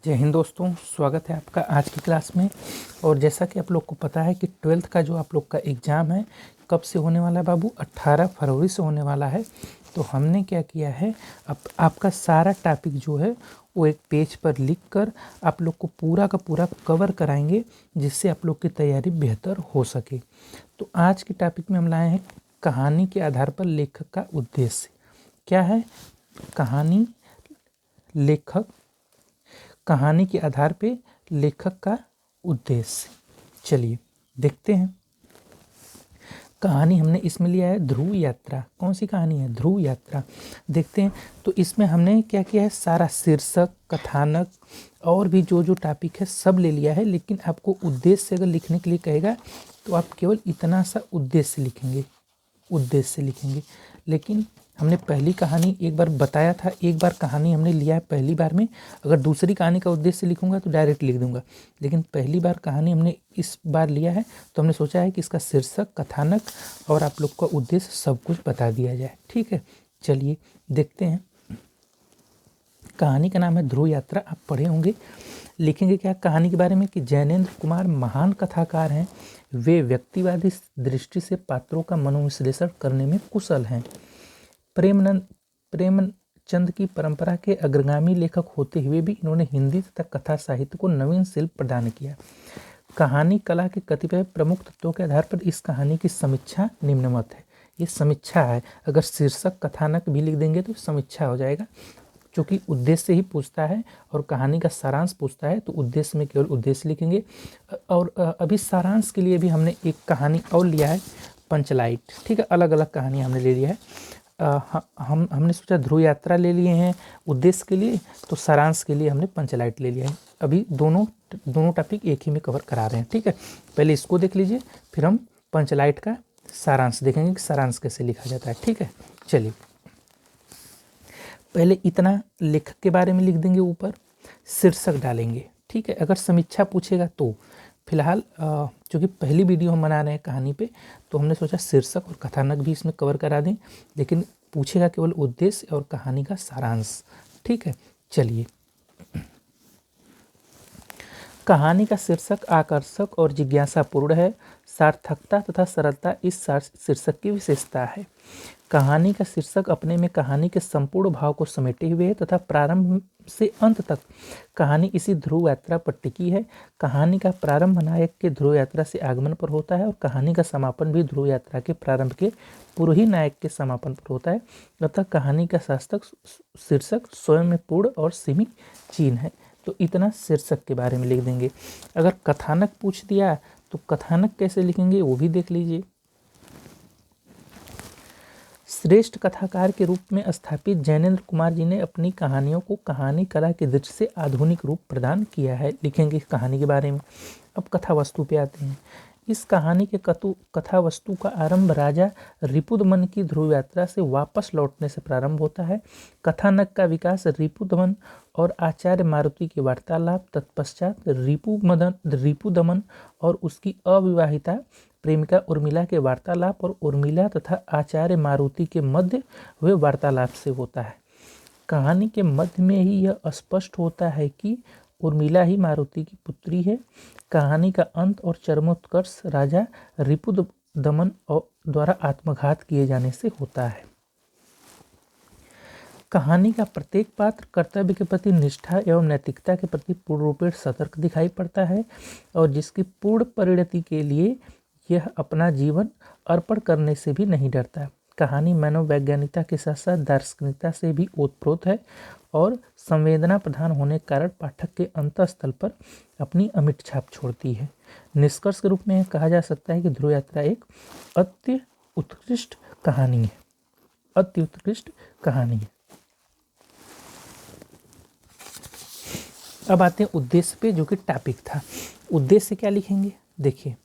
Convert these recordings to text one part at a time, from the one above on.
जय हिंद दोस्तों, स्वागत है आपका आज की क्लास में। और जैसा कि आप लोग को पता है कि 12th का जो आप लोग का एग्ज़ाम है कब से होने वाला है बाबू, 18 फरवरी से होने वाला है। तो हमने क्या किया है, आपका सारा टॉपिक जो है वो एक पेज पर लिख कर आप लोग को पूरा का पूरा कवर कराएंगे, जिससे आप लोग की तैयारी बेहतर हो सके। तो आज के टॉपिक में हम लाए हैं कहानी के आधार पर लेखक का उद्देश्य। क्या है? कहानी के आधार पे लेखक का उद्देश्य। चलिए देखते हैं। कहानी हमने इसमें लिया है ध्रुव यात्रा। कौन सी कहानी है? ध्रुव यात्रा। देखते हैं। तो इसमें हमने क्या किया है, सारा शीर्षक, कथानक और भी जो जो टॉपिक है सब ले लिया है। लेकिन आपको उद्देश्य अगर लिखने के लिए कहेगा तो आप केवल इतना सा उद्देश्य लिखेंगे। लेकिन हमने पहली कहानी एक बार बताया था, एक बार कहानी हमने लिया है पहली बार में। अगर दूसरी कहानी का उद्देश्य लिखूंगा तो डायरेक्ट लिख दूंगा, लेकिन पहली बार कहानी हमने इस बार लिया है तो हमने सोचा है कि इसका शीर्षक, कथानक और आप लोग का उद्देश्य सब कुछ बता दिया जाए। ठीक है, चलिए देखते हैं। कहानी का नाम है ध्रुव यात्रा। आप पढ़े होंगे। लिखेंगे क्या कहानी के बारे में कि जैनेन्द्र कुमार महान कथाकार हैं। वे व्यक्तिवादी दृष्टि से पात्रों का मनोविश्लेषण करने में कुशल हैं। प्रेमचंद की परंपरा के अग्रगामी लेखक होते हुए भी इन्होंने हिंदी तथा कथा साहित्य को नवीन शिल्प प्रदान किया। कहानी कला के कतिपय प्रमुख तत्वों के आधार पर इस कहानी की समीक्षा निम्नवत है। ये समीक्षा है। अगर शीर्षक, कथानक भी लिख देंगे तो समीक्षा हो जाएगा, क्योंकि उद्देश्य ही पूछता है और कहानी का सारांश पूछता है, तो उद्देश्य में केवल उद्देश्य लिखेंगे। और अभी सारांश के लिए भी हमने एक कहानी और लिया है, पंचलाइट। ठीक है, अलग अलग कहानी हमने ले लिया है। हमने सोचा ध्रुव यात्रा ले लिए हैं उद्देश्य के लिए, तो सारांश के लिए हमने पंचलाइट ले लिया है। अभी दोनों टॉपिक एक ही में कवर करा रहे हैं। ठीक है, पहले इसको देख लीजिए, फिर हम पंचलाइट का सारांश देखेंगे कि सारांश कैसे लिखा जाता है। ठीक है, चलिए पहले इतना लेखक के बारे में लिख देंगे, ऊपर शीर्षक डालेंगे। ठीक है, अगर समीक्षा पूछेगा तो फिलहाल चूँकि पहली वीडियो हम बना रहे हैं कहानी पे, तो हमने सोचा शीर्षक और कथानक भी इसमें कवर करा दें, लेकिन पूछेगा केवल उद्देश्य और कहानी का सारांश। ठीक है, चलिए। कहानी का शीर्षक आकर्षक और जिज्ञासापूर्ण है। सार्थकता तथा सरलता इस शीर्षक की विशेषता है। कहानी का शीर्षक अपने में कहानी के संपूर्ण भाव को समेटे हुए है तथा प्रारंभ से अंत तक कहानी इसी ध्रुव यात्रा पर टिकी है। कहानी का प्रारंभ नायक के ध्रुव यात्रा से आगमन पर होता है और कहानी का समापन भी ध्रुव यात्रा के प्रारंभ के पूर्व ही नायक के समापन पर होता है। अतः कहानी का शीर्षक स्वयं में पूर्ण और सीमित चिन्ह है। तो इतना शीर्षक के बारे में लिख देंगे। अगर कथानक पूछ दिया तो कथानक कैसे लिखेंगे वो भी देख लीजिए। श्रेष्ठ कथाकार के रूप में स्थापित जैनेन्द्र कुमार जी ने अपनी कहानियों को कहानी कला की दृष्टि से आधुनिक रूप प्रदान किया है। लिखेंगे इस कहानी के बारे में। अब कथा वस्तु पे आते हैं। इस कहानी के कथा वस्तु का आरंभ राजा रिपुदमन की ध्रुव यात्रा से वापस लौटने से प्रारंभ होता है। कथानक का विकास रिपुदमन और आचार्य मारुति के वार्तालाप, तत्पश्चात रिपुदमन और उसकी अविवाहिता प्रेमिका उर्मिला के वार्तालाप और उर्मिला तथा आचार्य मारुति के मध्य हुए वार्तालाप से होता है। कहानी के मध्य में ही यह स्पष्ट होता है कि उर्मिला ही मारुति की पुत्री है। कहानी का अंत और चरमोत्कर्ष राजा रिपुदमन द्वारा आत्मघात किए जाने से होता है। कहानी का प्रत्येक पात्र कर्तव्य के प्रति निष्ठा एवं नैतिकता के प्रति पूर्ण रूपेण सतर्क दिखाई पड़ता है और जिसकी पूर्ण परिणति के लिए यह अपना जीवन अर्पण करने से भी नहीं डरता। कहानी मनोवैज्ञानिकता के साथ साथ दार्शनिकता से भी ओतप्रोत है और संवेदना प्रधान होने के कारण पाठक के अंतःस्थल पर अपनी अमिट छाप छोड़ती है। निष्कर्ष के रूप में कहा जा सकता है कि ध्रुव यात्रा एक अति उत्कृष्ट कहानी है। अब आते हैं उद्देश्य पे, जो कि टॉपिक था। उद्देश्य क्या लिखेंगे? देखिए,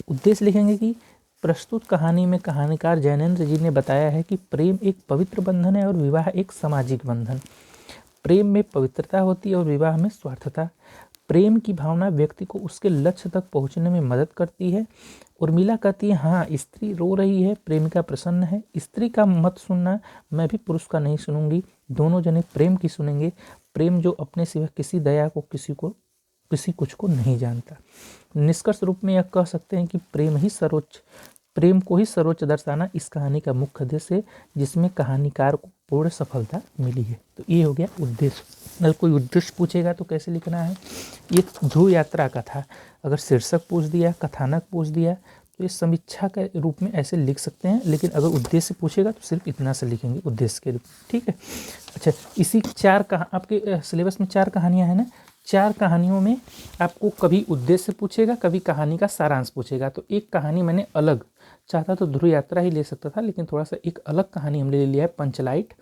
उद्देश्य लिखेंगे कि प्रस्तुत कहानी में कहानीकार जैनेन्द्र जी ने बताया है कि प्रेम एक पवित्र बंधन है और विवाह एक सामाजिक बंधन। प्रेम में पवित्रता होती है और विवाह में स्वार्थता। प्रेम की भावना व्यक्ति को उसके लक्ष्य तक पहुंचने में मदद करती है। उर्मिला कहती है हाँ स्त्री रो रही है, प्रेमिका प्रसन्न है, स्त्री का मत सुनना, मैं भी पुरुष का नहीं सुनूंगी, दोनों जने प्रेम की सुनेंगे, प्रेम जो अपने सिवा किसी दया को किसी कुछ को नहीं जानता। निष्कर्ष रूप में यह कह सकते हैं कि प्रेम को ही सर्वोच्च दर्शाना इस कहानी का मुख्य उद्देश्य है, जिसमें कहानीकार को पूर्ण सफलता मिली है। तो ये हो गया उद्देश्य। अगर कोई उद्देश्य पूछेगा तो कैसे लिखना है, ये ध्रुव यात्रा का था। अगर शीर्षक पूछ दिया, कथानक पूछ दिया तो ये समीक्षा के रूप में ऐसे लिख सकते हैं, लेकिन अगर उद्देश्य पूछेगा तो सिर्फ इतना से लिखेंगे उद्देश्य के रूप में, ठीक है। अच्छा, इसी आपके सिलेबस में 4 कहानियाँ हैं ना, 4 कहानियों में आपको कभी उद्देश्य पूछेगा, कभी कहानी का सारांश पूछेगा। तो एक कहानी मैंने अलग चाहता तो ध्रुव यात्रा ही ले सकता था, लेकिन थोड़ा सा एक अलग कहानी हमने ले लिया है पंचलाइट,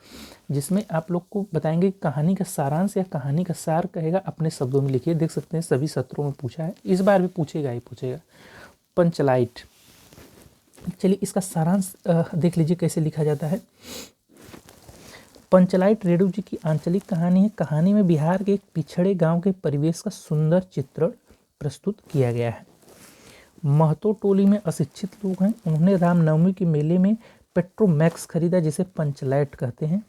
जिसमें आप लोग को बताएंगे कि कहानी का सारांश या कहानी का सार कहेगा, अपने शब्दों में लिखिए। देख सकते हैं सभी सत्रों में पूछा है, इस बार भी पूछेगा ही पूछेगा। पंचलाइट, चलिए इसका सारांश देख लीजिए कैसे लिखा जाता है। पंचलाइट रेणु जी की आंचलिक कहानी है। कहानी में बिहार के एक पिछड़े गांव के परिवेश का सुंदर चित्रण प्रस्तुत किया गया है। महतो टोली में अशिक्षित लोग हैं। उन्होंने रामनवमी के मेले में पेट्रोमैक्स खरीदा, जिसे पंचलाइट कहते हैं।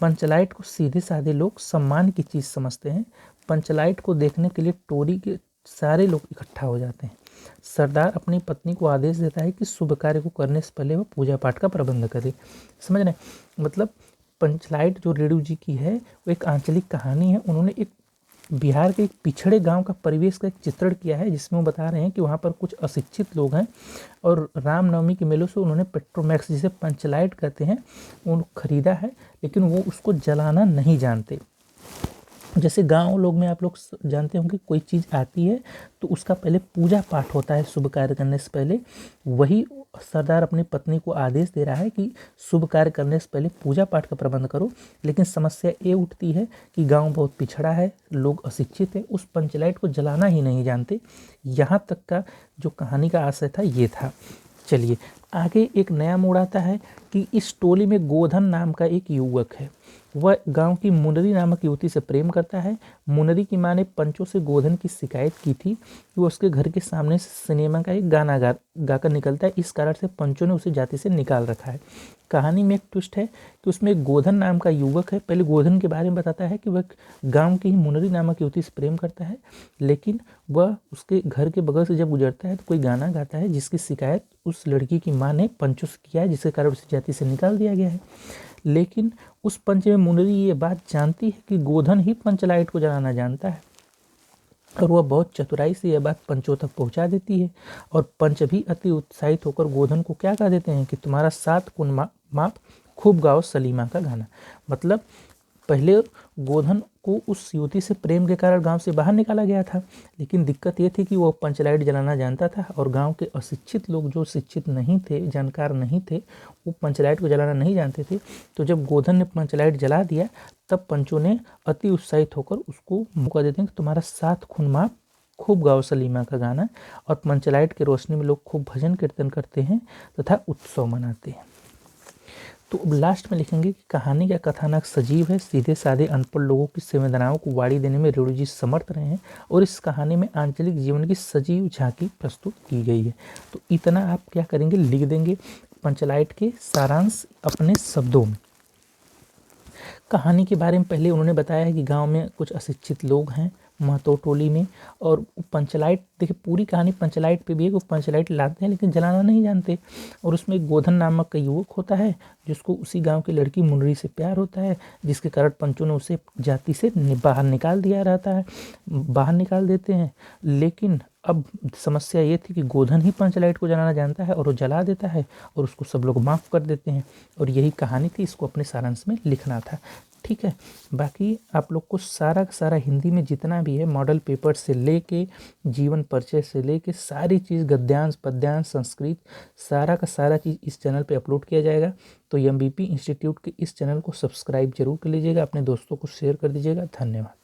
पंचलाइट को सीधे साधे लोग सम्मान की चीज़ समझते हैं। पंचलाइट को देखने के लिए टोली के सारे लोग इकट्ठा हो जाते हैं। सरदार अपनी पत्नी को आदेश देता है कि शुभ कार्य को करने से पहले वह पूजा पाठ का प्रबंध करे। समझ रहे, मतलब पंचलाइट जो रेणु जी की है वो एक आंचलिक कहानी है। उन्होंने एक बिहार के एक पिछड़े गांव का परिवेश का एक चित्रण किया है, जिसमें वो बता रहे हैं कि वहाँ पर कुछ अशिक्षित लोग हैं और रामनवमी के मेलों से उन्होंने पेट्रोमैक्स, जिसे पंचलाइट कहते हैं, उन खरीदा है, लेकिन वो उसको जलाना नहीं जानते। जैसे गांव लोग में आप लोग जानते होंगे कोई चीज़ आती है तो उसका पहले पूजा पाठ होता है शुभ कार्य करने से पहले। वही सरदार अपनी पत्नी को आदेश दे रहा है कि शुभ कार्य करने से पहले पूजा पाठ का प्रबंध करो। लेकिन समस्या ये उठती है कि गांव बहुत पिछड़ा है, लोग अशिक्षित है, उस पंचलाइट को जलाना ही नहीं जानते। यहाँ तक का जो कहानी का आशय था ये था। चलिए आगे एक नया मोड़ आता है कि इस टोली में गोधन नाम का एक युवक है। वह गांव की मुनरी नामक युवती से प्रेम करता है। मुनरी की मां ने पंचों से गोधन की शिकायत की थी कि वो उसके घर के सामने से सिनेमा का एक गाना गाकर निकलता है। इस कारण से पंचों ने उसे जाति से निकाल रखा है। कहानी में एक ट्विस्ट है कि उसमें एक गोधन नाम का युवक है। पहले गोधन के बारे में बताता है कि वह गांव की ही मुनरी नामक युवती से प्रेम करता है, लेकिन वह उसके घर के बगल से जब गुजरता है तो कोई गाना गाता है जिसकी शिकायत उस लड़की की मां ने पंचों से किया है, जिसके कारण उसे जाति से निकाल दिया गया है। लेकिन उस पंच में मुनरी ये बात जानती है कि गोधन ही पंचलाइट को जलाना जानता है, और वह बहुत चतुराई से यह बात पंचों तक पहुंचा देती है। और पंच भी अति उत्साहित होकर गोधन को क्या कह देते हैं कि तुम्हारा 7 कुन माप खूब गाओ सलीमा का गाना। मतलब पहले गोधन को उस युवती से प्रेम के कारण गांव से बाहर निकाला गया था, लेकिन दिक्कत ये थी कि वो पंचलाइट जलाना जानता था और गांव के अशिक्षित लोग जो शिक्षित नहीं थे, जानकार नहीं थे, वो पंचलाइट को जलाना नहीं जानते थे। तो जब गोधन ने पंचलाइट जला दिया तब पंचों ने अति उत्साहित होकर उसको मौका देते हैं कि तुम्हारा 7 खून माप खूब गाओ सलीमा का गाना। और पंचलाइट के रोशनी में लोग खूब भजन कीर्तन करते हैं तथा उत्सव मनाते हैं। तो अब लास्ट में लिखेंगे कि कहानी का कथानक सजीव है। सीधे साधे अनपढ़ लोगों की संवेदनाओं को वाड़ी देने में रेणु जी समर्थ रहे हैं और इस कहानी में आंचलिक जीवन की सजीव झांकी प्रस्तुत की गई है। तो इतना आप क्या करेंगे, लिख देंगे पंचलाइट के सारांश अपने शब्दों में। कहानी के बारे में पहले उन्होंने बताया है कि गांव में कुछ अशिक्षित लोग हैं महतो टोली में, और पंचलाइट, देखिए पूरी कहानी पंचलाइट पे भी है। वो पंचलाइट लाते हैं लेकिन जलाना नहीं जानते। और उसमें एक गोधन नामक का युवक होता है जिसको उसी गांव की लड़की मुनरी से प्यार होता है, जिसके कारण पंचों ने उसे जाति से बाहर निकाल दिया रहता है, बाहर निकाल देते हैं। लेकिन अब समस्या ये थी कि गोधन ही पंचलाइट को जलाना जानता है और वो जला देता है और उसको सब लोग माफ़ कर देते हैं। और यही कहानी थी, इसको अपने सारांश में लिखना था। ठीक है, बाकी आप लोग को सारा का सारा हिंदी में जितना भी है मॉडल पेपर से लेके जीवन परिचय से लेके सारी चीज़, गद्यांश पद्यांश संस्कृत, सारा का सारा चीज़ इस चैनल पे अपलोड किया जाएगा। तो MBP इंस्टीट्यूट के इस चैनल को सब्सक्राइब जरूर कर लीजिएगा, अपने दोस्तों को शेयर कर दीजिएगा। धन्यवाद।